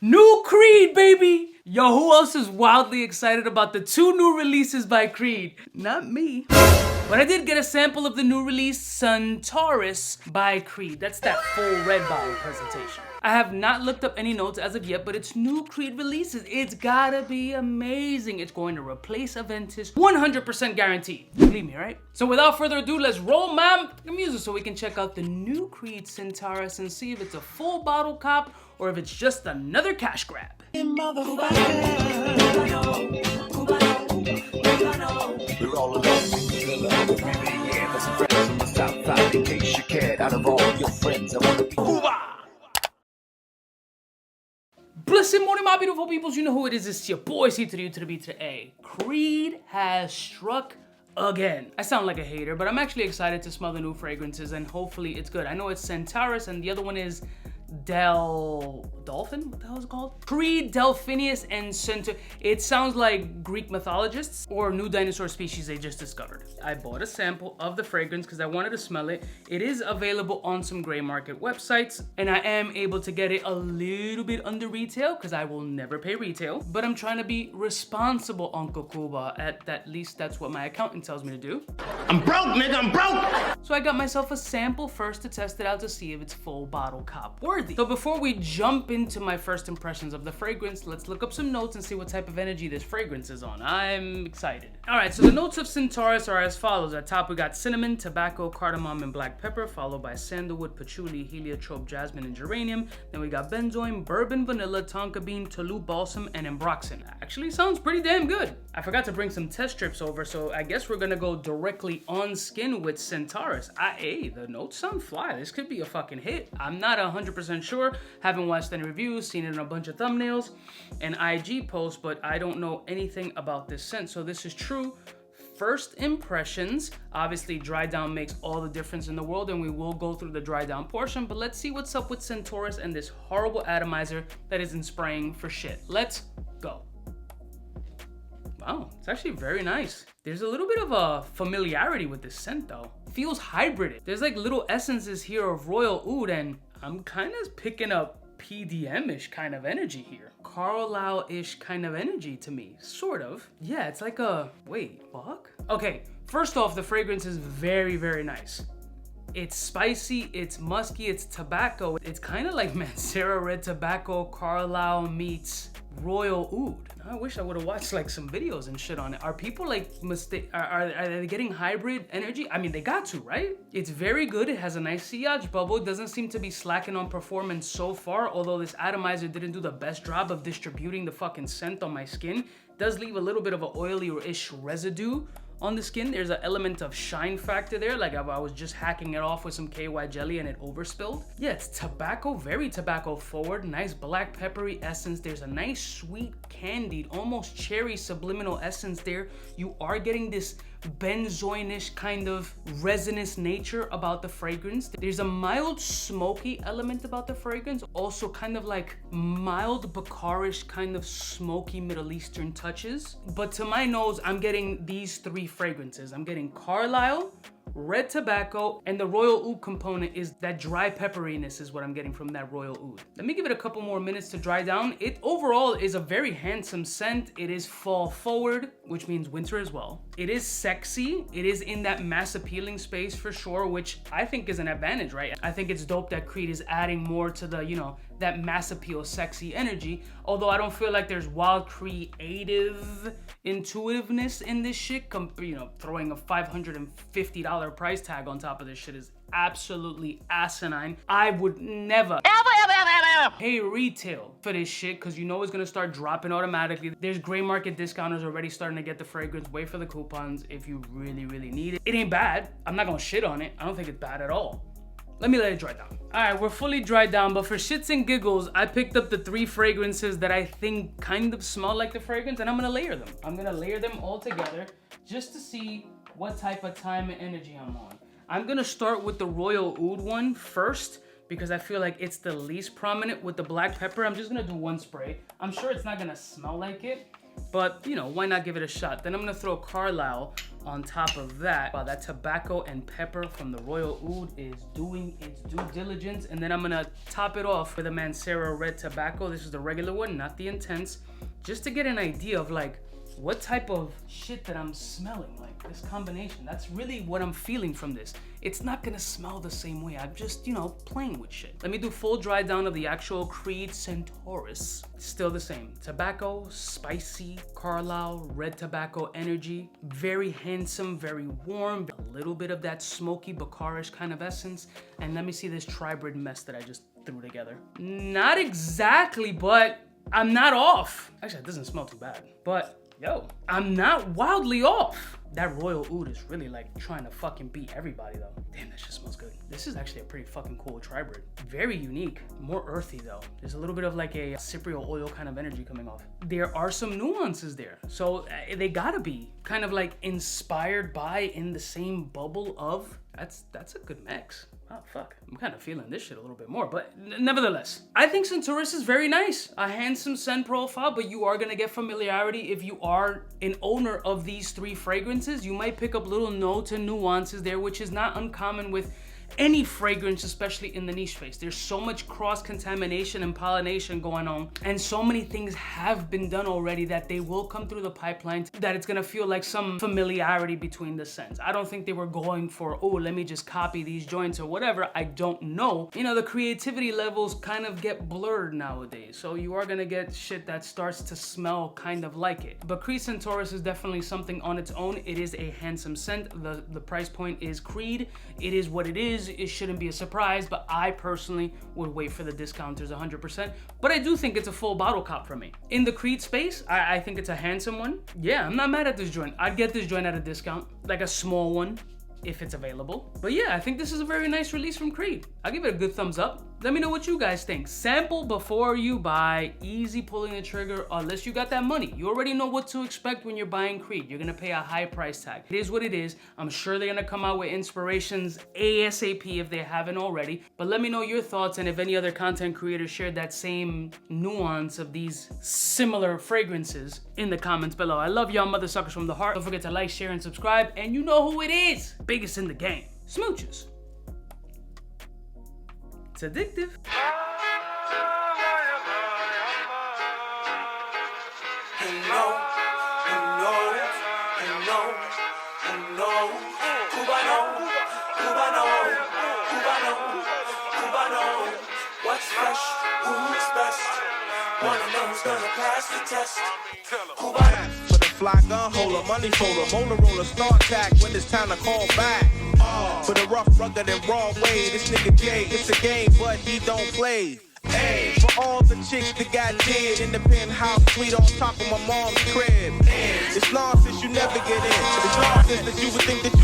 New Creed, baby! Yo, who else is wildly excited about the 2 new releases by Creed? Not me. But I did get a sample of the new release, Centaurus by Creed. That's that full red bottle presentation. I have not looked up any notes as of yet, but it's new Creed releases. It's gotta be amazing. It's going to replace Aventus, 100% guaranteed. Believe me, right? So without further ado, let's roll my music so we can check out the new Creed Centaurus and see if it's a full bottle cop or if it's just another cash grab. We're all alone. Yeah, for some friends from the south side. In case you cared, out of all your friends, I wanna be Blessed morning, my beautiful peoples. You know who it is. It's your boy, 𝐷𝐴. Creed has struck again. I sound like a hater, but I'm actually excited to smell the new fragrances and hopefully it's good. I know it's Centaurus and the other one is Dolphin? What the hell is it called? Creed, Delphinius, and Centaurus. It sounds like Greek mythologists or new dinosaur species they just discovered. I bought a sample of the fragrance because I wanted to smell it. It is available on some gray market websites and I am able to get it a little bit under retail because I will never pay retail. But I'm trying to be responsible, Uncle Cuba. At least that's what my accountant tells me to do. I'm broke, nigga, I'm broke! So I got myself a sample first to test it out to see if it's full bottle cop worthy. So before we jump into my first impressions of the fragrance, let's look up some notes and see what type of energy this fragrance is on. I'm excited. All right, so the notes of Centaurus are as follows. At top, we got cinnamon, tobacco, cardamom, and black pepper, followed by sandalwood, patchouli, heliotrope, jasmine, and geranium. Then we got benzoin, bourbon, vanilla, tonka bean, Toulouse balsam, and ambroxan. Actually sounds pretty damn good. I forgot to bring some test strips over, so I guess we're gonna go directly on skin with Centaurus. Hey, the notes sound fly. This could be a fucking hit. I'm not 100% sure. Haven't watched any reviews, seen it in a bunch of thumbnails and IG posts, but I don't know anything about this scent, so this is true first impressions. Obviously, dry down makes all the difference in the world, and we will go through the dry down portion, but let's see what's up with Centaurus and this horrible atomizer that isn't spraying for shit. Let's go. Wow, it's actually very nice. There's a little bit of a familiarity with this scent though. It feels hybrided. There's like little essences here of royal oud, and I'm kind of picking up PDM-ish kind of energy here. Carlisle-ish kind of energy to me, sort of. Yeah, it's like a, wait, fuck? Okay, first off, the fragrance is very, very nice. It's spicy, it's musky, it's tobacco. It's kind of like Mancera red tobacco, Carlisle meets royal oud. I wish I would have watched like some videos and shit on it. Are people like are they getting hybrid energy? I mean, they got to, right? It's very good. It has a nice sillage bubble. It doesn't seem to be slacking on performance so far, although this atomizer didn't do the best job of distributing the fucking scent on my skin. It does leave a little bit of an oily or ish residue on the skin. There's an element of shine factor there, like I was just hacking it off with some KY jelly and it overspilled. Yeah, it's tobacco, very tobacco forward, nice black peppery essence. There's a nice sweet candied, almost cherry subliminal essence there. You are getting this benzoin-ish kind of resinous nature about the fragrance. There's a mild smoky element about the fragrance, also kind of like mild Bacarish kind of smoky Middle Eastern touches. But to my nose, I'm getting these 3 fragrances. I'm getting Carlisle, red tobacco, and the royal oud component is that dry pepperiness is what I'm getting from that royal oud. Let me give it a couple more minutes to dry down. It overall is a very handsome scent. It is fall forward, which means winter as well. It is sexy. It is in that mass appealing space for sure, which I think is an advantage, right? I think it's dope that Creed is adding more to the, you know, that mass appeal sexy energy, although I don't feel like there's wild creative intuitiveness in this shit. You know, throwing a $550 price tag on top of this shit is absolutely asinine. I would never ever pay retail for this shit because you know it's gonna start dropping automatically. There's gray market discounters already starting to get the fragrance. Wait for the coupons if you really need it. It ain't bad. I'm not gonna shit on it. I don't think it's bad at all. Let me let it dry down. All right, we're fully dried down, but for shits and giggles, I picked up the 3 fragrances that I think kind of smell like the fragrance, and I'm gonna layer them. I'm gonna layer them all together just to see what type of time and energy I'm on. I'm gonna start with the royal oud one first because I feel like it's the least prominent with the black pepper. I'm just gonna do 1 spray. I'm sure it's not gonna smell like it, but you know, why not give it a shot? Then I'm gonna throw Carlisle On top of that, wow, that tobacco and pepper from the Royal Oud is doing its due diligence. And then I'm gonna top it off with a Mancera red tobacco. This is the regular one, not the intense, just to get an idea of like what type of shit that I'm smelling, like this combination. That's really what I'm feeling from this. It's not gonna smell the same way. I'm just, you know, playing with shit. Let me do full dry down of the actual Creed Centaurus. Still the same. Tobacco, spicy, Carlisle, red tobacco energy. Very handsome, very warm. A little bit of that smoky Bacarish kind of essence. And let me see this tribrid mess that I just threw together. Not exactly, but I'm not off. Actually, it doesn't smell too bad. But yo, I'm not wildly off. That Royal Oud is really like trying to fucking beat everybody though. Damn, that shit smells good. This is actually a pretty fucking cool tribrid. Very unique, more earthy though. There's a little bit of like a cypriol oil kind of energy coming off. There are some nuances there. So they gotta be kind of like inspired by, in the same bubble of. That's a good mix. Oh, fuck. I'm kind of feeling this shit a little bit more, but nevertheless, I think Centaurus is very nice. A handsome scent profile, but you are gonna get familiarity if you are an owner of these three fragrances. You might pick up little notes and nuances there, which is not uncommon with any fragrance, especially in the niche space. There's so much cross-contamination and pollination going on, and so many things have been done already that they will come through the pipeline, that it's gonna feel like some familiarity between the scents. I don't think they were going for, oh, let me just copy these joints or whatever. I don't know. You know, the creativity levels kind of get blurred nowadays, so you are gonna get shit that starts to smell kind of like it. But Creed Centaurus is definitely something on its own. It is a handsome scent. The price point is Creed. It is what it is. It shouldn't be a surprise, but I personally would wait for the discounters 100%. But I do think it's a full bottle cop for me. In the Creed space, I think it's a handsome one. Yeah, I'm not mad at this joint. I'd get this joint at a discount, like a small one, if it's available. But yeah, I think this is a very nice release from Creed. I'll give it a good thumbs up. Let me know what you guys think. Sample before you buy. Easy pulling the trigger unless you got that money. You already know what to expect when you're buying Creed. You're gonna pay a high price tag. It is what it is. I'm sure they're gonna come out with inspirations ASAP if they haven't already. But let me know your thoughts, and if any other content creators shared that same nuance of these similar fragrances in the comments below. I love y'all mother suckers from the heart. Don't forget to like, share, and subscribe. And you know who it is. Biggest in the game. Smooches. It's addictive. What's fresh? Who's best? One of them's gonna pass the test. For the fly gun holder, money folder, molar roller, start tack when it's time to call back. For the rough, rugged, and raw way, this nigga Jay, it's a game, but he don't play. Hey, for all the chicks that got dead in the penthouse suite on top of my mom's crib. It's nonsense you never get in. It's nonsense that you would think that